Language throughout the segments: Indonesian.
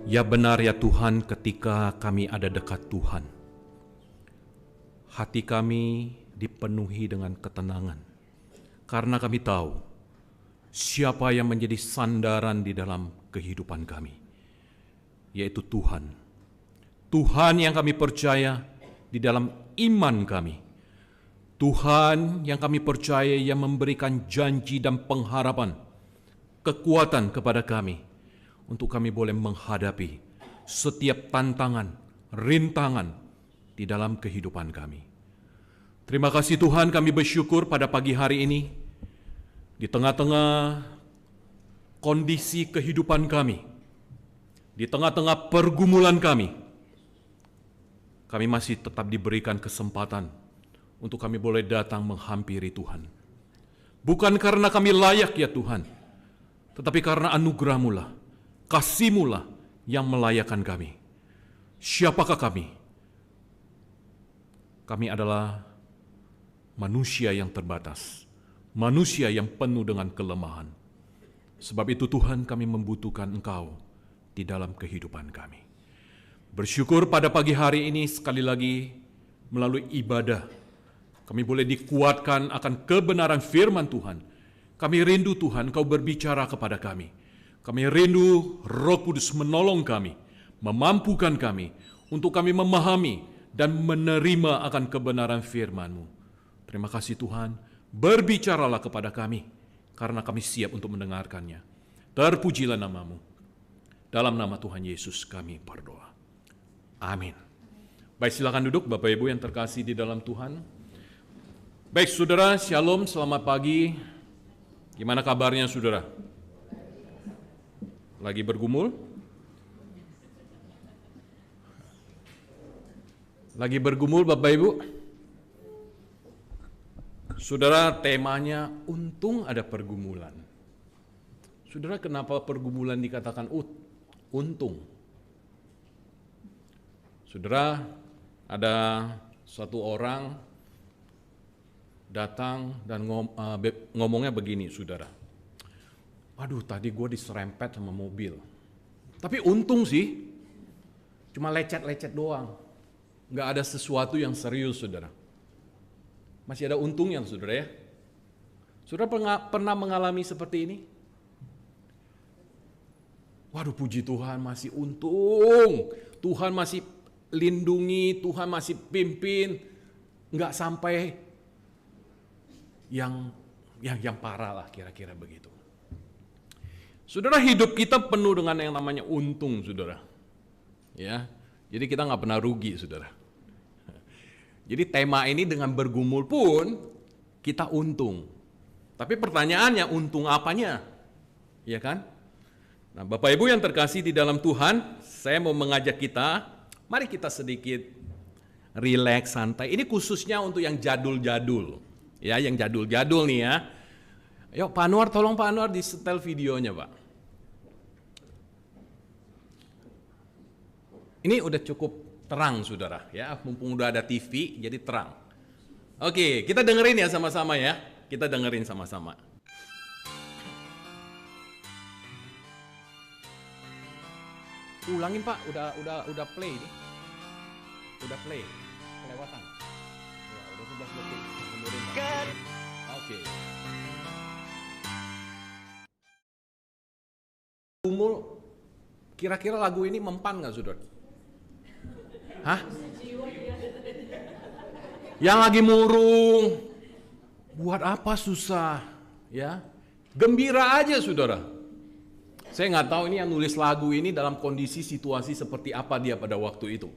Ya benar ya Tuhan, ketika kami ada dekat Tuhan, hati kami dipenuhi dengan ketenangan. Karena kami tahu siapa yang menjadi sandaran di dalam kehidupan kami, yaitu Tuhan. Tuhan yang kami percaya di dalam iman kami. Tuhan yang kami percaya yang memberikan janji dan pengharapan, kekuatan kepada kami, untuk kami boleh menghadapi setiap tantangan, rintangan di dalam kehidupan kami. Terima kasih Tuhan, kami bersyukur pada pagi hari ini, di tengah-tengah kondisi kehidupan kami, di tengah-tengah pergumulan kami masih tetap diberikan kesempatan untuk kami boleh datang menghampiri Tuhan. Bukan karena kami layak ya Tuhan, tetapi karena anugerah-Mu lah, kasih-Mu lah yang melayakkan kami. Siapakah kami? Kami adalah manusia yang terbatas, manusia yang penuh dengan kelemahan. Sebab itu Tuhan, kami membutuhkan Engkau di dalam kehidupan kami. Bersyukur pada pagi hari ini sekali lagi melalui ibadah kami boleh dikuatkan akan kebenaran firman Tuhan. Kami rindu Tuhan, Kau berbicara kepada kami. Kami rindu Roh Kudus menolong kami, memampukan kami, untuk kami memahami dan menerima akan kebenaran firman-Mu. Terima kasih Tuhan, berbicaralah kepada kami, karena kami siap untuk mendengarkannya. Terpujilah nama-Mu. Dalam nama Tuhan Yesus kami berdoa. Amin. Baik, silakan duduk Bapak Ibu yang terkasih di dalam Tuhan. Baik saudara, shalom, selamat pagi. Gimana kabarnya saudara? Lagi bergumul? Lagi bergumul Bapak Ibu? Saudara, temanya untung ada pergumulan. Saudara, kenapa pergumulan dikatakan untung? Saudara, ada satu orang datang dan ngomongnya begini, saudara. Waduh, tadi gue diserempet sama mobil. Tapi untung sih, cuma lecet-lecet doang. Nggak ada sesuatu yang serius, saudara. Masih ada untungnya, saudara ya. Saudara pernah mengalami seperti ini? Waduh, puji Tuhan, masih untung. Tuhan masih lindungi, Tuhan masih pimpin. Nggak sampai yang parah lah, kira-kira begitu. Saudara, hidup kita penuh dengan yang namanya untung, saudara. Ya, jadi kita nggak pernah rugi, saudara. Jadi tema ini dengan bergumul pun kita untung. Tapi pertanyaannya, untung apanya? Ya kan? Nah, Bapak Ibu yang terkasih di dalam Tuhan, saya mau mengajak kita, mari kita sedikit rileks, santai. Ini khususnya untuk yang jadul-jadul. Ya, yang jadul-jadul nih ya. Yuk Pak Anwar, tolong Pak Anwar di-setel videonya Pak. Ini udah cukup terang saudara ya, mumpung udah ada TV jadi terang. Oke, kita dengerin ya sama-sama ya. Kita dengerin sama-sama. Ulangin Pak, udah play nih. Udah play. Kelewatan. Ya, udah 11 detik. Oke. Umul, kira-kira lagu ini mempan nggak, saudara? Hah? Yang lagi murung, buat apa susah? Ya, gembira aja, saudara. Saya nggak tahu ini yang nulis lagu ini dalam kondisi situasi seperti apa dia pada waktu itu.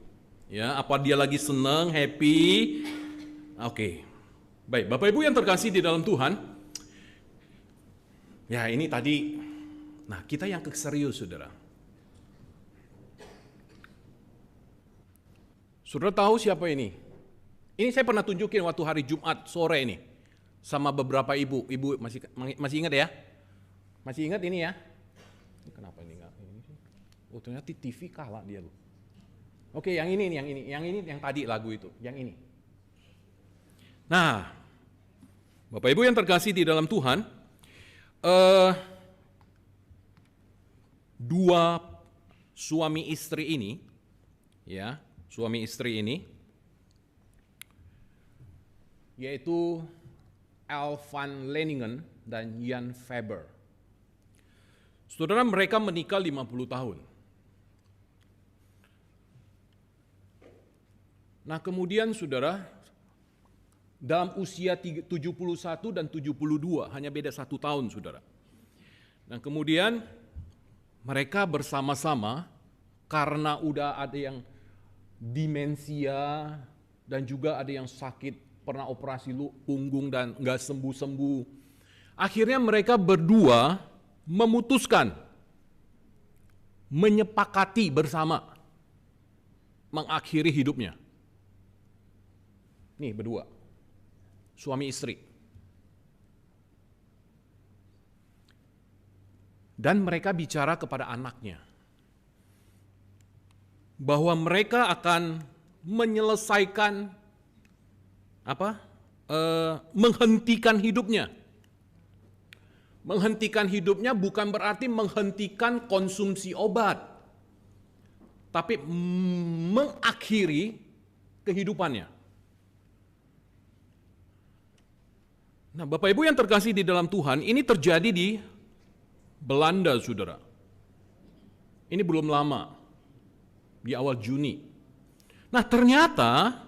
Ya, apa dia lagi seneng, happy? Oke. Baik, Bapak Ibu yang terkasih di dalam Tuhan, ya ini tadi, nah kita yang serius saudara. Saudara tahu siapa ini? Ini saya pernah tunjukin waktu hari Jumat sore ini, sama beberapa ibu masih ingat ya? Masih ingat ini ya? Kenapa ini enggak? Ini sih. Oh ternyata TV kalah dia loh. Oke, yang ini yang tadi lagu itu, yang ini. Nah, Bapak Ibu yang terkasih di dalam Tuhan, dua suami istri ini, ya, suami istri ini, yaitu Al van Leningen dan Jan Faber. Saudara, mereka menikah 50 tahun. Nah kemudian saudara, dalam usia 71 dan 72, hanya beda 1 tahun saudara. Nah kemudian mereka bersama-sama karena udah ada yang demensia dan juga ada yang sakit, pernah operasi punggung dan nggak sembuh-sembuh. Akhirnya mereka berdua memutuskan, menyepakati bersama mengakhiri hidupnya. Nih berdua, suami istri. Dan mereka bicara kepada anaknya bahwa mereka akan menyelesaikan menghentikan hidupnya. Menghentikan hidupnya bukan berarti menghentikan konsumsi obat, tapi mengakhiri kehidupannya. Nah, Bapak Ibu yang terkasih di dalam Tuhan, ini terjadi di Belanda, saudara. Ini belum lama, di awal Juni. Nah, ternyata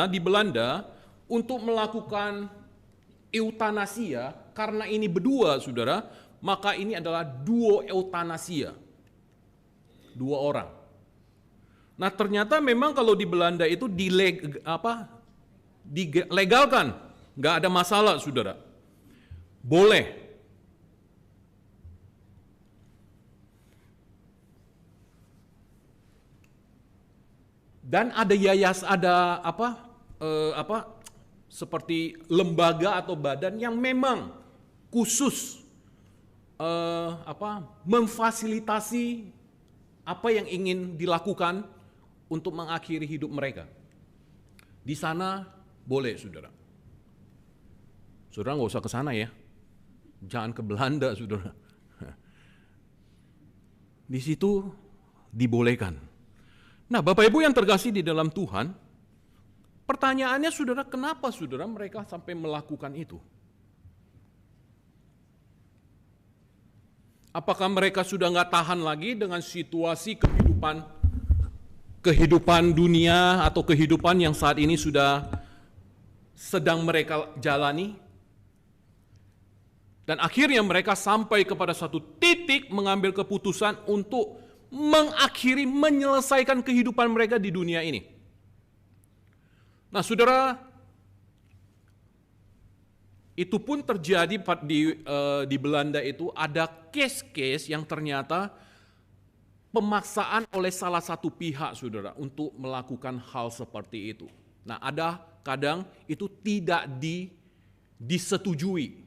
di Belanda untuk melakukan eutanasia, karena ini berdua, saudara, maka ini adalah duo eutanasia, 2 orang. Nah, ternyata memang kalau di Belanda itu dilegalkan. Nggak ada masalah, saudara. Boleh. Dan ada seperti lembaga atau badan yang memang khusus memfasilitasi apa yang ingin dilakukan untuk mengakhiri hidup mereka. Di sana boleh, saudara. Saudara nggak usah ke sana ya, jangan ke Belanda, saudara. Di situ dibolehkan. Nah, Bapak Ibu yang terkasih di dalam Tuhan, pertanyaannya saudara, kenapa saudara mereka sampai melakukan itu? Apakah mereka sudah nggak tahan lagi dengan situasi kehidupan dunia atau kehidupan yang saat ini sudah sedang mereka jalani? Dan akhirnya mereka sampai kepada satu titik mengambil keputusan untuk mengakhiri, menyelesaikan kehidupan mereka di dunia ini. Nah, saudara, itu pun terjadi di Belanda itu ada case-case yang ternyata pemaksaan oleh salah satu pihak, saudara, untuk melakukan hal seperti itu. Nah, ada kadang itu tidak disetujui.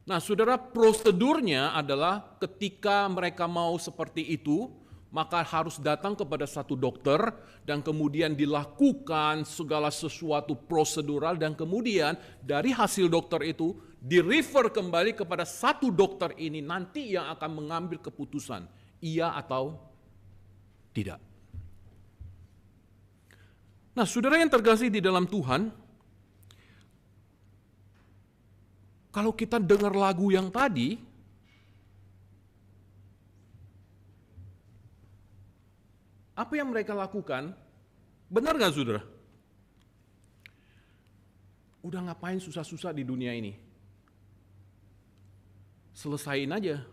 Nah, saudara, prosedurnya adalah ketika mereka mau seperti itu, maka harus datang kepada satu dokter dan kemudian dilakukan segala sesuatu prosedural dan kemudian dari hasil dokter itu di-refer kembali kepada satu dokter ini nanti yang akan mengambil keputusan iya atau tidak. Nah, saudara yang terkasih di dalam Tuhan, kalau kita dengar lagu yang tadi, apa yang mereka lakukan? Benar nggak, saudara? Udah ngapain susah-susah di dunia ini? Selesain aja.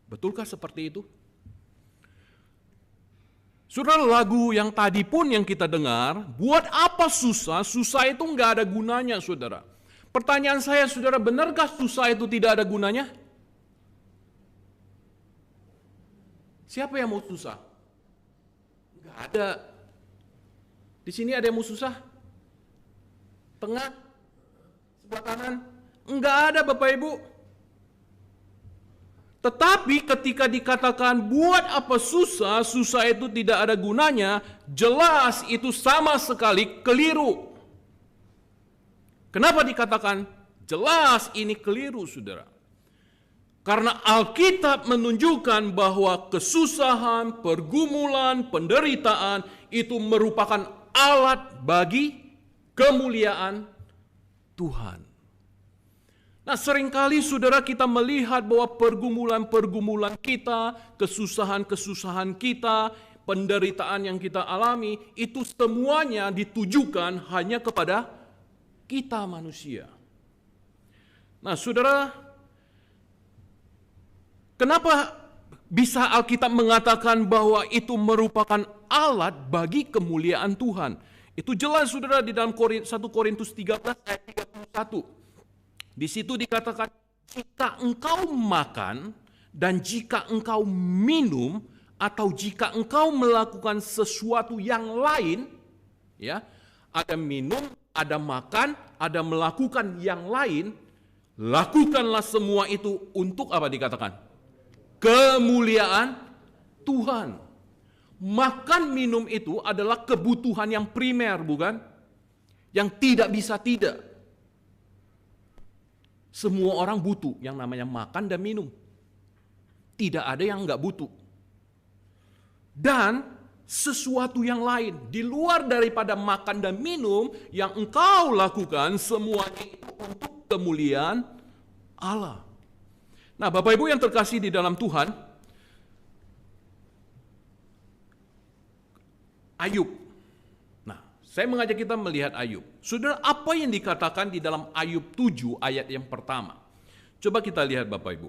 Betulkah seperti itu? Saudara, lagu yang tadi pun yang kita dengar, buat apa susah? Susah itu nggak ada gunanya, saudara. Pertanyaan saya, saudara, benarkah susah itu tidak ada gunanya? Siapa yang mau susah? Nggak ada. Di sini ada yang mau susah? Tengah? Sebelah kanan? Nggak ada, Bapak Ibu. Tetapi ketika dikatakan buat apa susah, susah itu tidak ada gunanya, jelas itu sama sekali keliru. Kenapa dikatakan jelas ini keliru, saudara? Karena Alkitab menunjukkan bahwa kesusahan, pergumulan, penderitaan itu merupakan alat bagi kemuliaan Tuhan. Nah, seringkali saudara kita melihat bahwa pergumulan-pergumulan kita, kesusahan-kesusahan kita, penderitaan yang kita alami, itu semuanya ditujukan hanya kepada kita manusia. Nah, saudara, kenapa bisa Alkitab mengatakan bahwa itu merupakan alat bagi kemuliaan Tuhan? Itu jelas saudara di dalam 1 Korintus 13 ayat 31. Di situ dikatakan, jika engkau makan dan jika engkau minum atau jika engkau melakukan sesuatu yang lain, ya, ada minum, ada makan, ada melakukan yang lain, lakukanlah semua itu untuk apa dikatakan? Kemuliaan Tuhan. Makan minum itu adalah kebutuhan yang primer, bukan? Yang tidak bisa tidak. Semua orang butuh yang namanya makan dan minum. Tidak ada yang enggak butuh. Dan sesuatu yang lain di luar daripada makan dan minum yang engkau lakukan semuanya itu untuk kemuliaan Allah. Nah, Bapak Ibu yang terkasih di dalam Tuhan, Ayub. Nah, saya mengajak kita melihat Ayub. Saudara, apa yang dikatakan di dalam Ayub 7 ayat yang pertama? Coba kita lihat Bapak Ibu.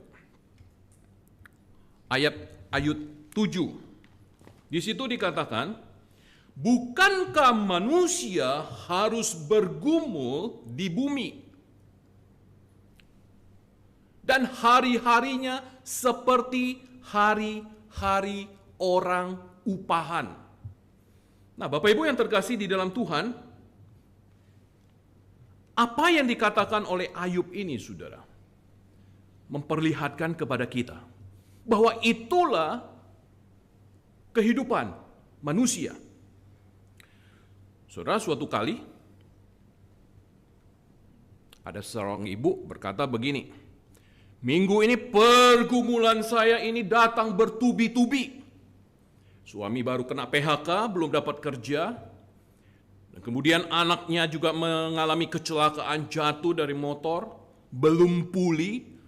Ayub 7. Di situ dikatakan, bukankah manusia harus bergumul di bumi? Dan hari-harinya seperti hari-hari orang upahan. Nah, Bapak Ibu yang terkasih di dalam Tuhan, apa yang dikatakan oleh Ayub ini, saudara, memperlihatkan kepada kita bahwa itulah kehidupan manusia. Saudara, suatu kali ada seorang ibu berkata begini, minggu ini pergumulan saya ini datang bertubi-tubi. Suami baru kena PHK, belum dapat kerja. Dan kemudian anaknya juga mengalami kecelakaan jatuh dari motor, belum pulih.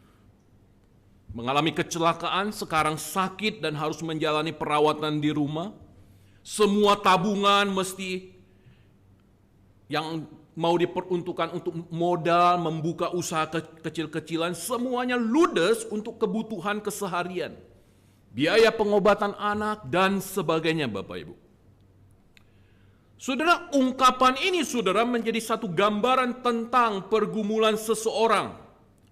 Mengalami kecelakaan, sekarang sakit dan harus menjalani perawatan di rumah. Semua tabungan mesti yang mau diperuntukkan untuk modal, membuka usaha kecil-kecilan, semuanya ludes untuk kebutuhan keseharian. Biaya pengobatan anak dan sebagainya, Bapak Ibu. Saudara, ungkapan ini saudara menjadi satu gambaran tentang pergumulan seseorang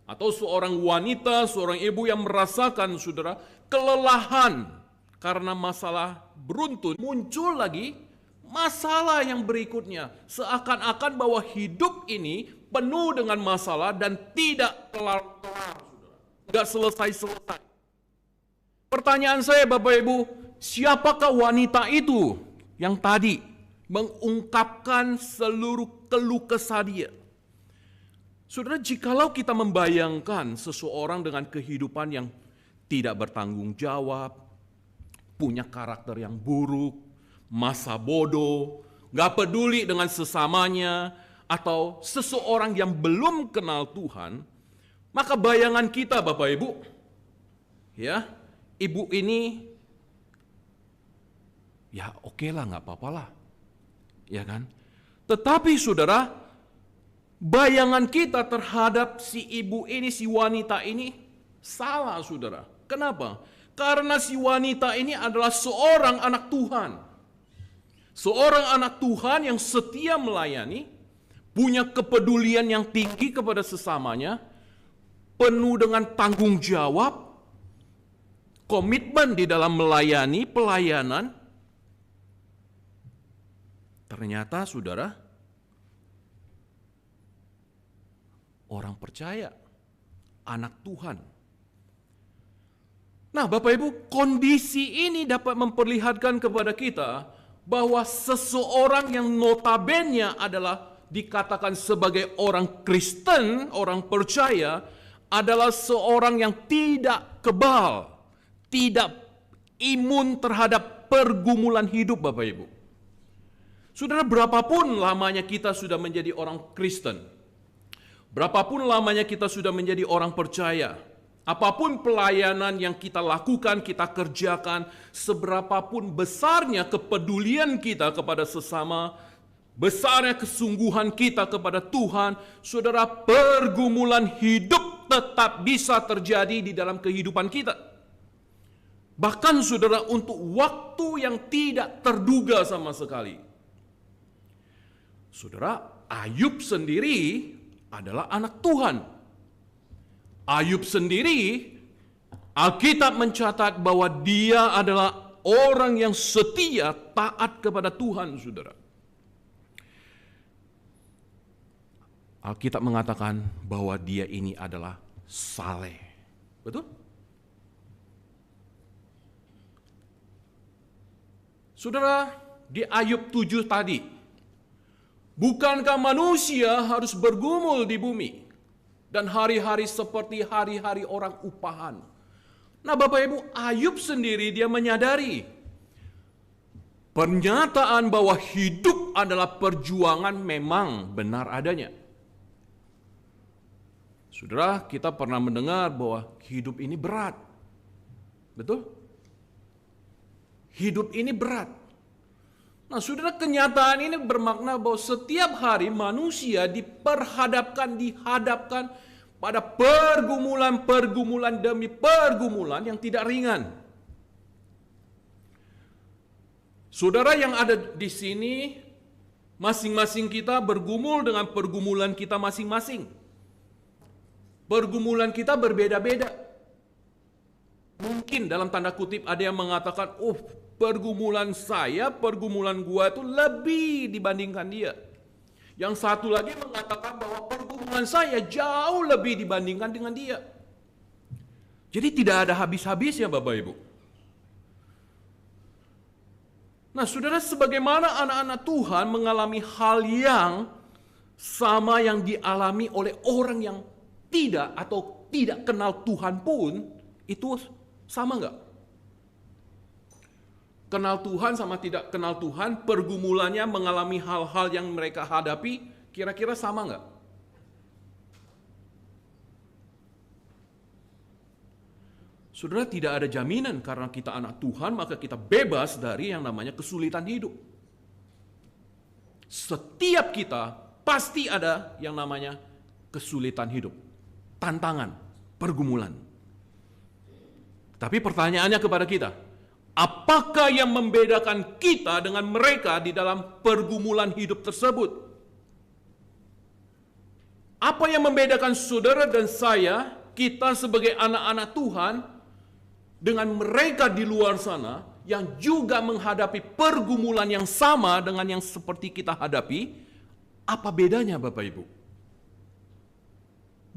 atau seorang wanita, seorang ibu yang merasakan saudara kelelahan karena masalah beruntun. Muncul lagi masalah yang berikutnya, seakan-akan bahwa hidup ini penuh dengan masalah dan tidak kelar-kelar, saudara. Tidak selesai-selesai. Pertanyaan saya Bapak Ibu, siapakah wanita itu yang tadi mengungkapkan seluruh keluh kesah dia? Saudara, jikalau kita membayangkan seseorang dengan kehidupan yang tidak bertanggung jawab, punya karakter yang buruk, masa bodoh, gak peduli dengan sesamanya, atau seseorang yang belum kenal Tuhan, maka bayangan kita Bapak Ibu, ya, ibu ini, ya oke lah, gak apa-apa lah, ya kan? Tetapi saudara, bayangan kita terhadap si ibu ini, si wanita ini, salah saudara. Kenapa? Karena si wanita ini adalah seorang anak Tuhan. Seorang anak Tuhan yang setia melayani, punya kepedulian yang tinggi kepada sesamanya, penuh dengan tanggung jawab, komitmen di dalam melayani, pelayanan. Ternyata saudara, orang percaya, anak Tuhan. Nah Bapak Ibu, kondisi ini dapat memperlihatkan kepada kita bahwa seseorang yang notabene adalah dikatakan sebagai orang Kristen, orang percaya, adalah seorang yang tidak kebal, tidak imun terhadap pergumulan hidup, Bapak Ibu. Saudara, berapapun lamanya kita sudah menjadi orang Kristen, berapapun lamanya kita sudah menjadi orang percaya, apapun pelayanan yang kita lakukan, kita kerjakan, seberapapun besarnya kepedulian kita kepada sesama, besarnya kesungguhan kita kepada Tuhan, saudara, pergumulan hidup tetap bisa terjadi di dalam kehidupan kita. Bahkan saudara, untuk waktu yang tidak terduga sama sekali. Saudara, Ayub sendiri adalah anak Tuhan. Ayub sendiri, Alkitab mencatat bahwa dia adalah orang yang setia, taat kepada Tuhan, saudara. Alkitab mengatakan bahwa dia ini adalah saleh. Betul? Saudara, di Ayub 7 tadi, bukankah manusia harus bergumul di bumi dan hari-hari seperti hari-hari orang upahan? Nah, Bapak Ibu, Ayub sendiri dia menyadari pernyataan bahwa hidup adalah perjuangan memang benar adanya. Saudara, kita pernah mendengar bahwa hidup ini berat. Betul? Hidup ini berat. Nah, saudara, kenyataan ini bermakna bahwa setiap hari manusia dihadapkan pada pergumulan demi pergumulan yang tidak ringan. Saudara yang ada di sini, masing-masing kita bergumul dengan pergumulan kita masing-masing. Pergumulan kita berbeda-beda. Mungkin dalam tanda kutip ada yang mengatakan, pergumulan gua itu lebih dibandingkan dia. Yang satu lagi mengatakan bahwa pergumulan saya jauh lebih dibandingkan dengan dia. Jadi tidak ada habis-habisnya, Bapak Ibu. Nah, saudara, sebagaimana anak-anak Tuhan mengalami hal yang sama yang dialami oleh orang yang tidak kenal Tuhan pun, itu sama enggak? Kenal Tuhan sama tidak kenal Tuhan, pergumulannya mengalami hal-hal yang mereka hadapi, kira-kira sama enggak? Saudara, tidak ada jaminan karena kita anak Tuhan, maka kita bebas dari yang namanya kesulitan hidup. Setiap kita pasti ada yang namanya kesulitan hidup, tantangan, pergumulan. Tapi pertanyaannya kepada kita, apakah yang membedakan kita dengan mereka di dalam pergumulan hidup tersebut? Apa yang membedakan saudara dan saya, kita sebagai anak-anak Tuhan, dengan mereka di luar sana yang juga menghadapi pergumulan yang sama dengan yang seperti kita hadapi? Apa bedanya, Bapak Ibu?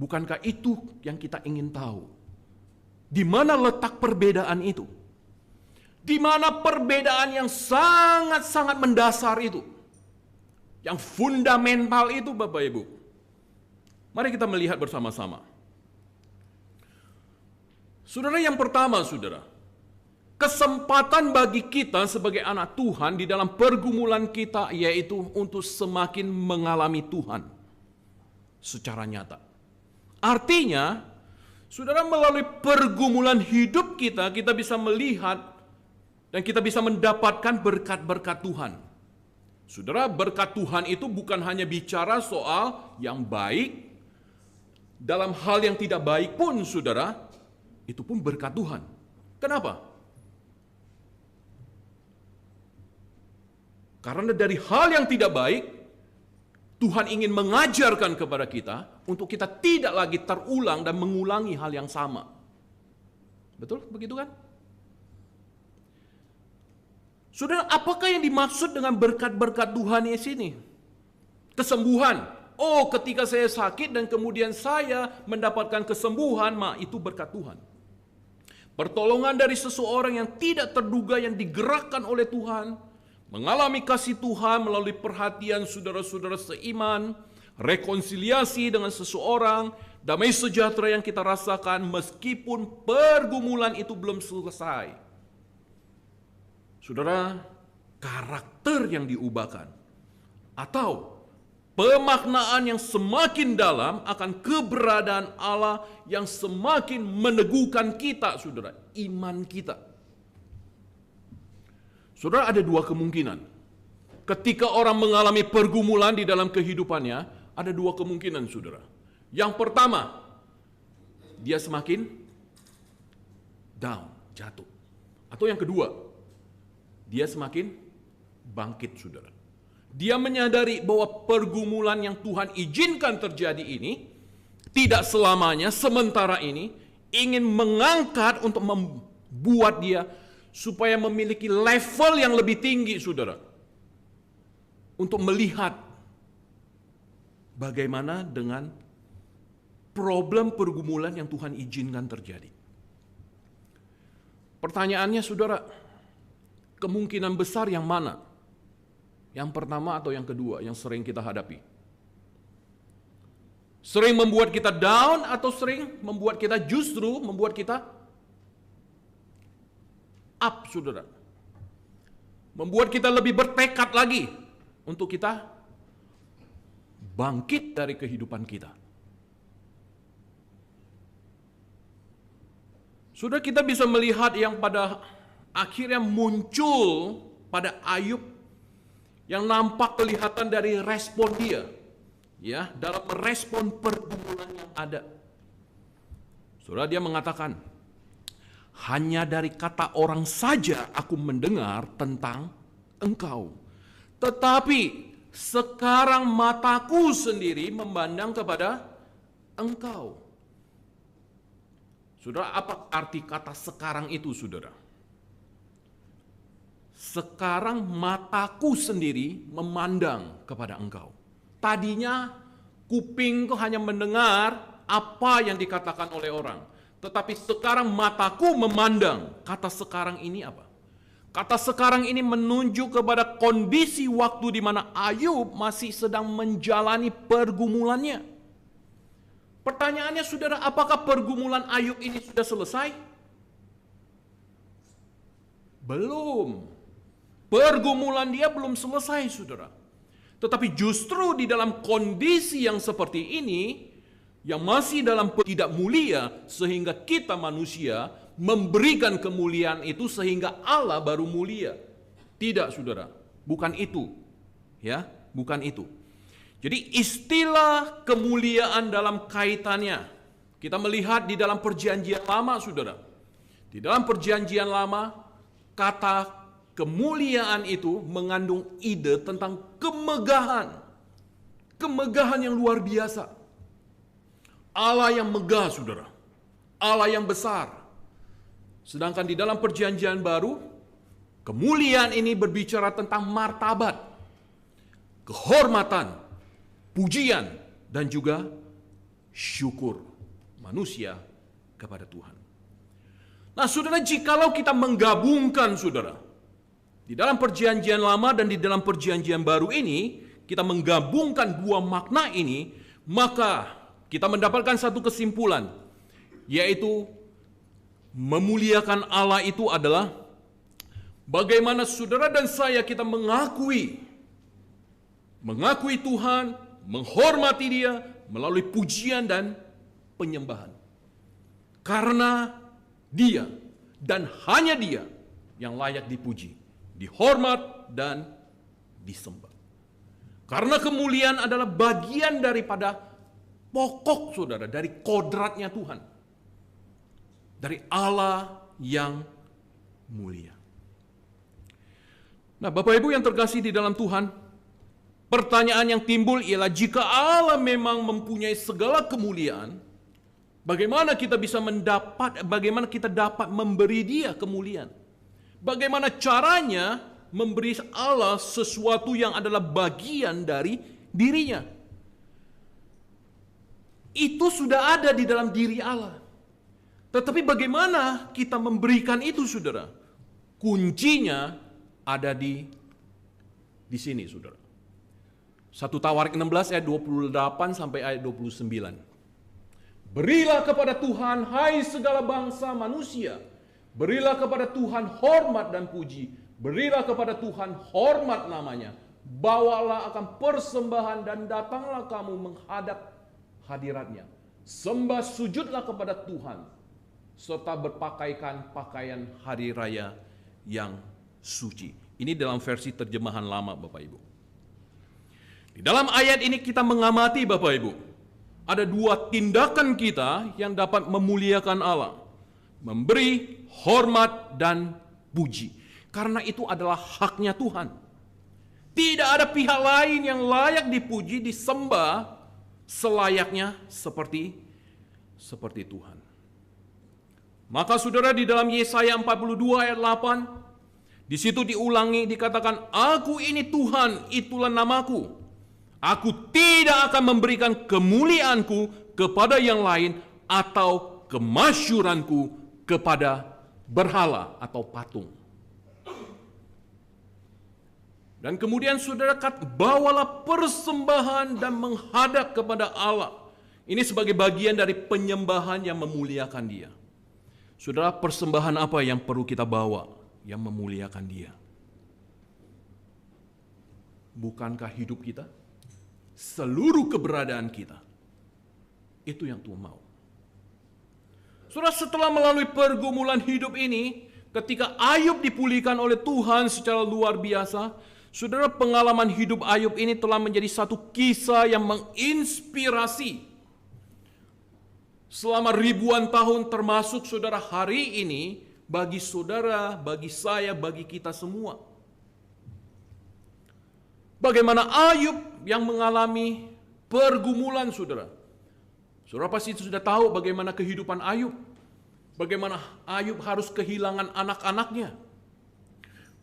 Bukankah itu yang kita ingin tahu? Di mana letak perbedaan itu? Di mana perbedaan yang sangat-sangat mendasar itu? Yang fundamental itu, Bapak Ibu. Mari kita melihat bersama-sama. Saudara, yang pertama, saudara, kesempatan bagi kita sebagai anak Tuhan di dalam pergumulan kita yaitu untuk semakin mengalami Tuhan secara nyata. Artinya, saudara, melalui pergumulan hidup kita bisa melihat dan kita bisa mendapatkan berkat-berkat Tuhan. Saudara, berkat Tuhan itu bukan hanya bicara soal yang baik, dalam hal yang tidak baik pun, saudara, itu pun berkat Tuhan. Kenapa? Karena dari hal yang tidak baik, Tuhan ingin mengajarkan kepada kita untuk kita tidak lagi terulang dan mengulangi hal yang sama. Betul? Begitu kan? Saudara, apakah yang dimaksud dengan berkat-berkat Tuhan di sini? Kesembuhan. Oh, ketika saya sakit dan kemudian saya mendapatkan kesembuhan, itu berkat Tuhan. Pertolongan dari seseorang yang tidak terduga yang digerakkan oleh Tuhan, mengalami kasih Tuhan melalui perhatian saudara-saudara seiman, rekonsiliasi dengan seseorang, damai sejahtera yang kita rasakan meskipun pergumulan itu belum selesai. Saudara, karakter yang diubahkan atau pemaknaan yang semakin dalam akan keberadaan Allah yang semakin meneguhkan kita, saudara, iman kita. Saudara, ada dua kemungkinan. Ketika orang mengalami pergumulan di dalam kehidupannya, ada dua kemungkinan, saudara. Yang pertama, dia semakin down, jatuh. Atau yang kedua, dia semakin bangkit, saudara. Dia menyadari bahwa pergumulan yang Tuhan izinkan terjadi ini tidak selamanya, sementara ini ingin mengangkat untuk membuat dia supaya memiliki level yang lebih tinggi, saudara. Untuk melihat bagaimana dengan problem pergumulan yang Tuhan izinkan terjadi. Pertanyaannya, saudara, kemungkinan besar yang mana? Yang pertama atau yang kedua yang sering kita hadapi? Sering membuat kita down atau sering membuat kita justru membuat kita up, saudara? Membuat kita lebih bertekad lagi untuk kita bangkit dari kehidupan kita. Sudah kita bisa melihat yang pada akhirnya muncul pada Ayub yang nampak kelihatan dari respon dia, ya, dalam merespon pergumulan yang ada. Saudara, dia mengatakan, hanya dari kata orang saja aku mendengar tentang engkau, tetapi sekarang mataku sendiri memandang kepada engkau. Saudara, apa arti kata sekarang itu, saudara? Sekarang mataku sendiri memandang kepada engkau. Tadinya kupingku hanya mendengar apa yang dikatakan oleh orang. Tetapi sekarang mataku memandang. Kata sekarang ini apa? Kata sekarang ini menunjuk kepada kondisi waktu di mana Ayub masih sedang menjalani pergumulannya. Pertanyaannya, saudara, apakah pergumulan Ayub ini sudah selesai? Belum. Pergumulan dia belum selesai, saudara. Tetapi justru di dalam kondisi yang seperti ini, yang masih dalam tidak mulia, sehingga kita manusia memberikan kemuliaan itu sehingga Allah baru mulia. Tidak, saudara. Bukan itu. Ya, bukan itu. Jadi istilah kemuliaan dalam kaitannya, kita melihat di dalam perjanjian lama, saudara. Di dalam perjanjian lama, kata kemuliaan itu mengandung ide tentang kemegahan. Kemegahan yang luar biasa. Allah yang megah, saudara. Allah yang besar. Sedangkan di dalam perjanjian baru, kemuliaan ini berbicara tentang martabat, kehormatan, pujian, dan juga syukur manusia kepada Tuhan. Nah, saudara, jikalau kita menggabungkan, saudara, di dalam perjanjian lama dan di dalam perjanjian baru ini, kita menggabungkan dua makna ini, maka kita mendapatkan satu kesimpulan, yaitu memuliakan Allah itu adalah bagaimana saudara dan saya kita mengakui Tuhan, menghormati Dia melalui pujian dan penyembahan. Karena Dia dan hanya Dia yang layak dipuji, dihormat dan disembah. Karena kemuliaan adalah bagian daripada pokok, saudara, dari kodratnya Tuhan, dari Allah yang mulia. Nah, Bapak Ibu yang terkasih di dalam Tuhan, pertanyaan yang timbul ialah, jika Allah memang mempunyai segala kemuliaan, bagaimana kita dapat memberi Dia kemuliaan? Bagaimana caranya memberi Allah sesuatu yang adalah bagian dari dirinya? Itu sudah ada di dalam diri Allah. Tetapi bagaimana kita memberikan itu, saudara? Kuncinya ada di sini, saudara. 1 Tawarik 16 ayat 28 sampai ayat 29. Berilah kepada Tuhan, hai segala bangsa manusia. Berilah kepada Tuhan hormat dan puji. Berilah kepada Tuhan hormat namanya. Bawalah akan persembahan dan datanglah kamu menghadap hadiratnya. Sembah sujudlah kepada Tuhan, serta berpakaikan pakaian hari raya yang suci. Ini dalam versi terjemahan lama, Bapak Ibu. Di dalam ayat ini kita mengamati, Bapak Ibu, ada dua tindakan kita yang dapat memuliakan Allah. Memberi hormat dan puji. Karena itu adalah haknya Tuhan. Tidak ada pihak lain yang layak dipuji, disembah selayaknya seperti Tuhan. Maka saudara, di dalam Yesaya 42 ayat 8, di situ diulangi, dikatakan, Aku ini Tuhan, itulah namaku. Aku tidak akan memberikan kemuliaanku kepada yang lain atau kemasyuranku kepada berhala atau patung. Dan kemudian saudara bawalah persembahan dan menghadap kepada Allah. Ini sebagai bagian dari penyembahan yang memuliakan Dia. Saudara, persembahan apa yang perlu kita bawa yang memuliakan Dia? Bukankah hidup kita? Seluruh keberadaan kita. Itu yang Tuhan mau. Saudara, setelah melalui pergumulan hidup ini, ketika Ayub dipulihkan oleh Tuhan secara luar biasa, saudara, pengalaman hidup Ayub ini telah menjadi satu kisah yang menginspirasi selama ribuan tahun, termasuk saudara hari ini, bagi saudara, bagi saya, bagi kita semua. Bagaimana Ayub yang mengalami pergumulan, saudara. Saudara pasti sudah tahu bagaimana kehidupan Ayub. Bagaimana Ayub harus kehilangan anak-anaknya.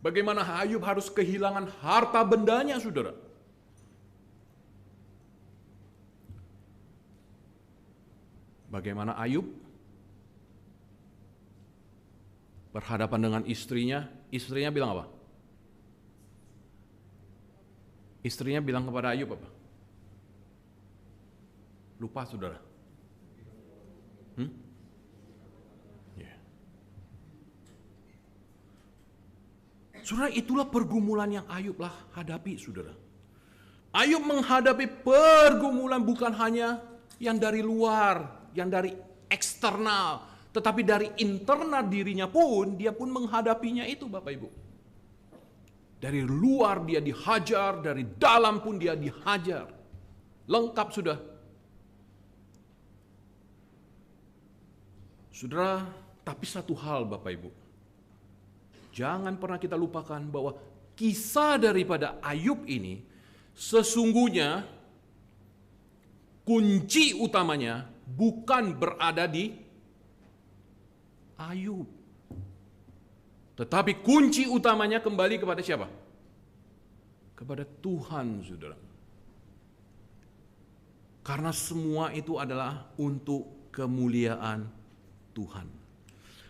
Bagaimana Ayub harus kehilangan harta bendanya, saudara. Bagaimana Ayub berhadapan dengan istrinya. Istrinya bilang apa? Istrinya bilang kepada Ayub apa? Lupa, saudara. Saudara, itulah pergumulan yang Ayub hadapi, saudara. Ayub menghadapi pergumulan bukan hanya yang dari luar, yang dari eksternal, tetapi dari internal dirinya pun, dia pun menghadapinya itu, Bapak Ibu. Dari luar dia dihajar, dari dalam pun dia dihajar. Lengkap sudah. Saudara, tapi satu hal Bapak Ibu. Jangan pernah kita lupakan bahwa kisah daripada Ayub ini sesungguhnya kunci utamanya bukan berada di Ayub. Tetapi kunci utamanya kembali kepada siapa? Kepada Tuhan, saudara. Karena semua itu adalah untuk kemuliaan Tuhan.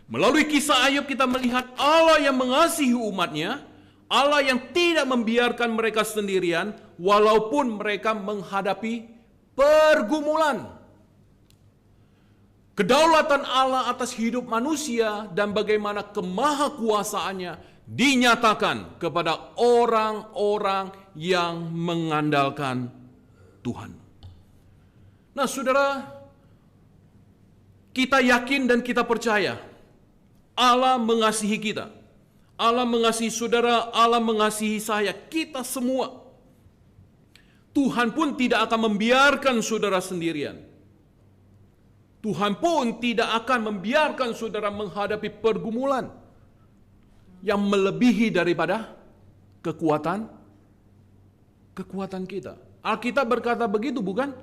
Melalui kisah Ayub kita melihat Allah yang mengasihi umatnya, Allah yang tidak membiarkan mereka sendirian walaupun mereka menghadapi pergumulan. Kedaulatan Allah atas hidup manusia dan bagaimana kemahakuasaannya dinyatakan kepada orang-orang yang mengandalkan Tuhan. Nah, saudara, kita yakin dan kita percaya Allah mengasihi kita. Allah mengasihi saudara, Allah mengasihi saya, kita semua. Tuhan pun tidak akan membiarkan saudara sendirian. Tuhan pun tidak akan membiarkan saudara menghadapi pergumulan yang melebihi daripada kekuatan kita. Alkitab berkata begitu, bukan?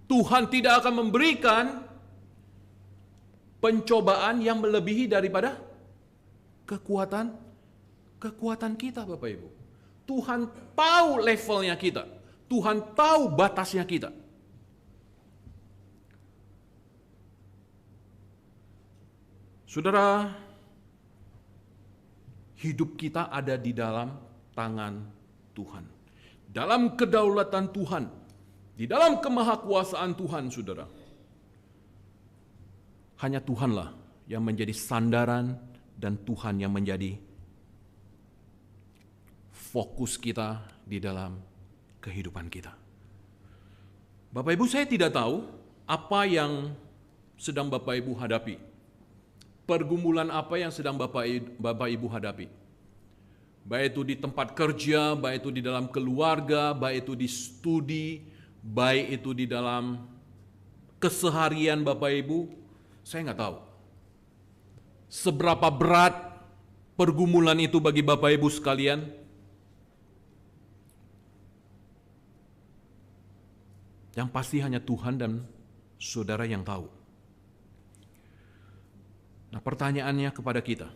Tuhan tidak akan memberikan pencobaan yang melebihi daripada kekuatan kita, Bapak Ibu. Tuhan tahu levelnya kita. Tuhan tahu batasnya kita. Saudara, hidup kita ada di dalam tangan Tuhan. Dalam kedaulatan Tuhan. Di dalam kemahakuasaan Tuhan, saudara. Hanya Tuhanlah yang menjadi sandaran dan Tuhan yang menjadi fokus kita di dalam kehidupan kita. Bapak Ibu, saya tidak tahu apa yang sedang Bapak Ibu hadapi. Pergumulan apa yang sedang Bapak Ibu hadapi. Baik itu di tempat kerja, baik itu di dalam keluarga, baik itu di studi, baik itu di dalam keseharian Bapak Ibu, saya nggak tahu. Seberapa berat pergumulan itu bagi Bapak Ibu sekalian? Yang pasti hanya Tuhan dan saudara yang tahu. Nah, pertanyaannya kepada kita,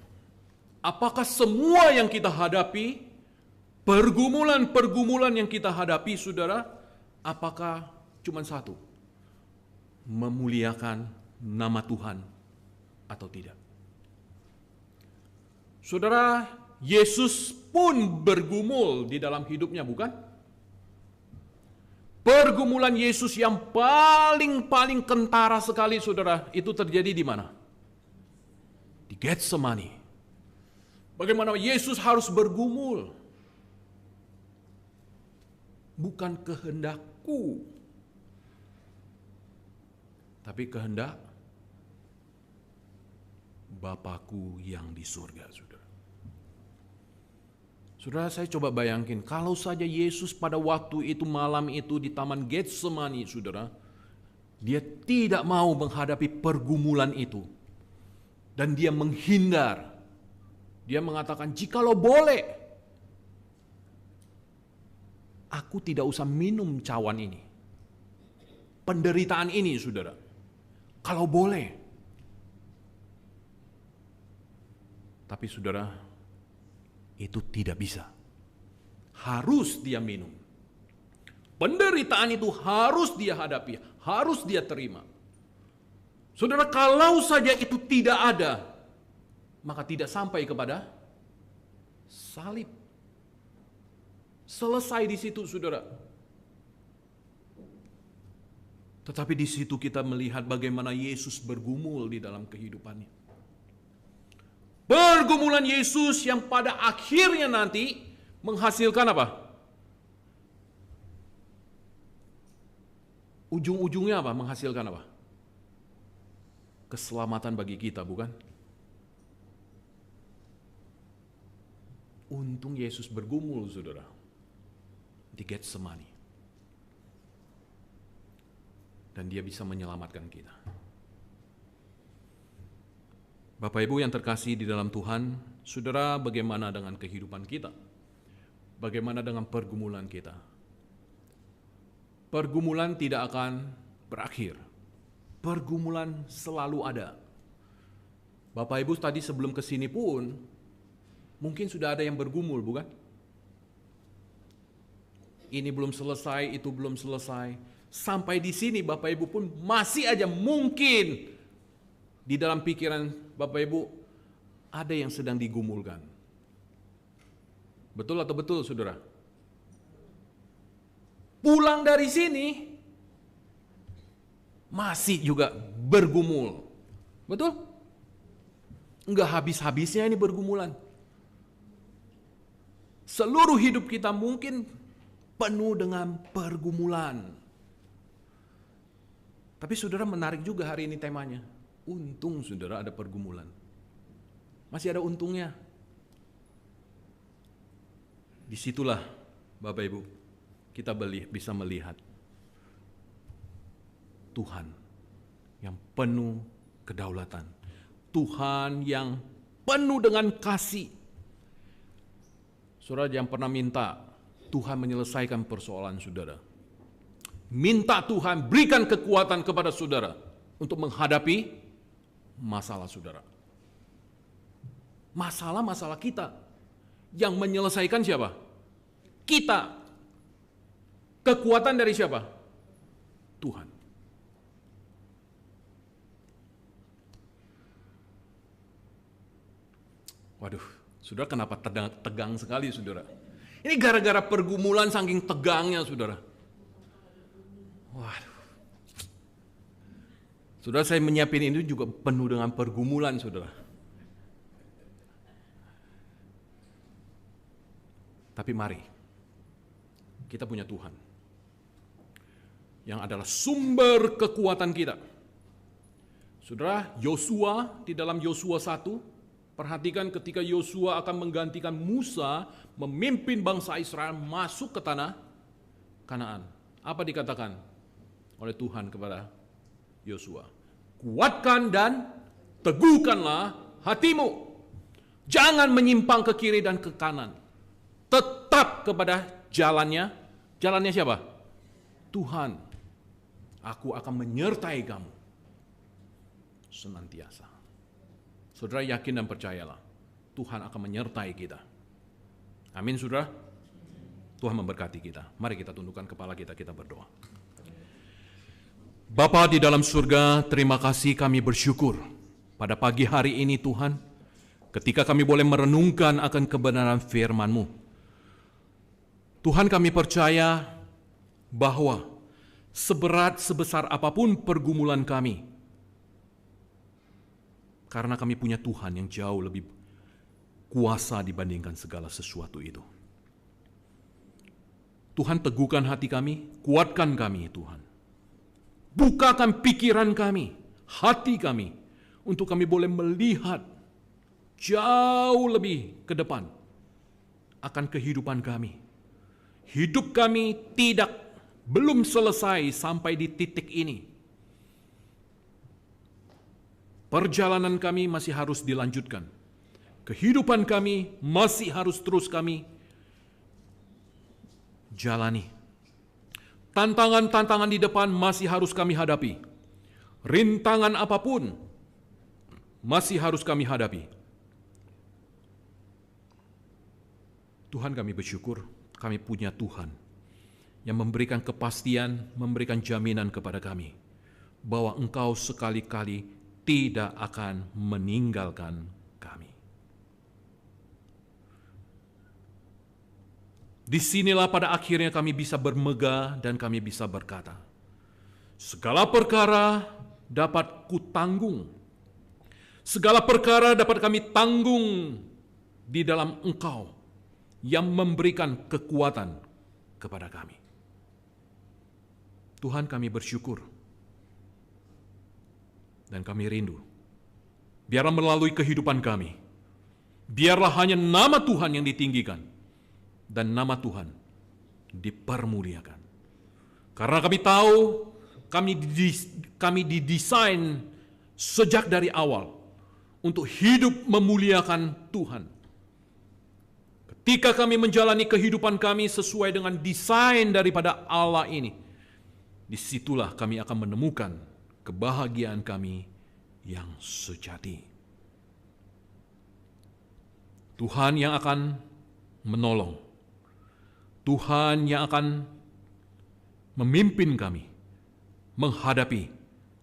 apakah semua yang kita hadapi, pergumulan-pergumulan yang kita hadapi, saudara, apakah cuma satu? Memuliakan nama Tuhan atau tidak? Saudara, Yesus pun bergumul di dalam hidupnya, bukan? Pergumulan Yesus yang paling kentara sekali, saudara, itu terjadi di mana? Di Getsemani. Bagaimana Yesus harus bergumul? Bukan kehendakku, tapi kehendak Bapakku yang di surga, saudara. Saudara, saya coba bayangin, kalau saja Yesus pada waktu itu, malam itu di Taman Getsemani, saudara, dia tidak mau menghadapi pergumulan itu. Dan dia menghindar. Dia mengatakan, jikalau boleh, aku tidak usah minum cawan ini. Penderitaan ini, saudara. Kalau boleh. Tapi saudara, itu tidak bisa. Harus dia minum. Penderitaan itu harus dia hadapi, harus dia terima. Saudara, kalau saja itu tidak ada, maka tidak sampai kepada salib. Selesai di situ, saudara. Tetapi di situ kita melihat bagaimana Yesus bergumul di dalam kehidupannya. Pergumulan Yesus yang pada akhirnya nanti menghasilkan apa? Ujung-ujungnya apa? Menghasilkan apa? Keselamatan bagi kita, bukan? Untung Yesus bergumul, saudara, di Getsemani. Dan dia bisa menyelamatkan kita. Bapak Ibu yang terkasih di dalam Tuhan, saudara, bagaimana dengan kehidupan kita? Bagaimana dengan pergumulan kita? Pergumulan tidak akan berakhir. Pergumulan selalu ada. Bapak Ibu tadi sebelum ke sini pun mungkin sudah ada yang bergumul, bukan? Ini belum selesai, itu belum selesai. Sampai di sini Bapak Ibu pun masih aja mungkin di dalam pikiran Bapak Ibu ada yang sedang digumulkan. Betul atau betul, saudara? Pulang dari sini masih juga bergumul. Betul? Enggak habis-habisnya ini bergumulan. Seluruh hidup kita mungkin penuh dengan pergumulan. Tapi saudara, menarik juga hari ini temanya. Untung saudara ada pergumulan. Masih ada untungnya. Disitulah Bapak Ibu kita bisa melihat Tuhan yang penuh kedaulatan. Tuhan yang penuh dengan kasih. Saudara jangan pernah minta Tuhan menyelesaikan persoalan saudara. Minta Tuhan berikan kekuatan kepada saudara untuk menghadapi masalah saudara. Masalah-masalah kita. Yang menyelesaikan siapa? Kita. Kekuatan dari siapa? Tuhan. Waduh, saudara, kenapa tegang sekali, saudara? Ini gara-gara pergumulan saking tegangnya, saudara. Waduh. Saudara, saya menyiapin ini juga penuh dengan pergumulan, saudara. Tapi mari, kita punya Tuhan yang adalah sumber kekuatan kita. Saudara, Yosua di dalam Yosua 1, perhatikan ketika Yosua akan menggantikan Musa memimpin bangsa Israel masuk ke tanah Kanaan. Apa dikatakan oleh Tuhan kepada Yosua? Kuatkan dan teguhkanlah hatimu. Jangan menyimpang ke kiri dan ke kanan. Tetap kepada jalannya. Jalannya siapa? Tuhan. Aku akan menyertai kamu senantiasa. Saudara yakin dan percayalah, Tuhan akan menyertai kita. Amin, saudara. Tuhan memberkati kita. Mari kita tundukkan kepala kita, kita berdoa. Bapa di dalam surga, terima kasih, kami bersyukur pada pagi hari ini Tuhan, ketika kami boleh merenungkan akan kebenaran firman-Mu. Tuhan, kami percaya bahwa seberat sebesar apapun pergumulan kami, karena kami punya Tuhan yang jauh lebih kuasa dibandingkan segala sesuatu itu. Tuhan, teguhkan hati kami, kuatkan kami Tuhan. Bukakan pikiran kami, hati kami, untuk kami boleh melihat jauh lebih ke depan akan kehidupan kami. Hidup kami belum selesai sampai di titik ini. Perjalanan kami masih harus dilanjutkan. Kehidupan kami masih harus terus kami jalani. Tantangan-tantangan di depan masih harus kami hadapi. Rintangan apapun masih harus kami hadapi. Tuhan, kami bersyukur kami punya Tuhan yang memberikan kepastian, memberikan jaminan kepada kami bahwa Engkau sekali-kali tidak akan meninggalkan kami. Disinilah pada akhirnya kami bisa bermegah dan kami bisa berkata, segala perkara dapat kutanggung. Segala perkara dapat kami tanggung di dalam Engkau yang memberikan kekuatan kepada kami. Tuhan, kami bersyukur dan kami rindu. Biarlah melalui kehidupan kami, biarlah hanya nama Tuhan yang ditinggikan dan nama Tuhan dipermuliakan. Karena kami tahu kami didesain sejak dari awal untuk hidup memuliakan Tuhan. Ketika kami menjalani kehidupan kami sesuai dengan desain daripada Allah ini, disitulah kami akan menemukan kebahagiaan kami yang sejati. Tuhan yang akan menolong, Tuhan yang akan memimpin kami menghadapi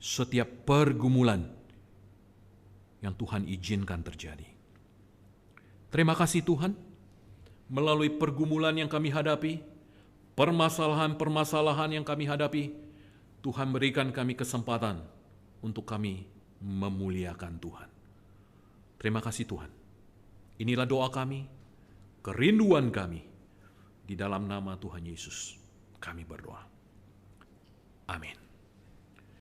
setiap pergumulan yang Tuhan izinkan terjadi. Terima kasih Tuhan, melalui pergumulan yang kami hadapi, permasalahan-permasalahan yang kami hadapi, Tuhan berikan kami kesempatan untuk kami memuliakan Tuhan. Terima kasih Tuhan. Inilah doa kami, kerinduan kami. Di dalam nama Tuhan Yesus kami berdoa. Amin.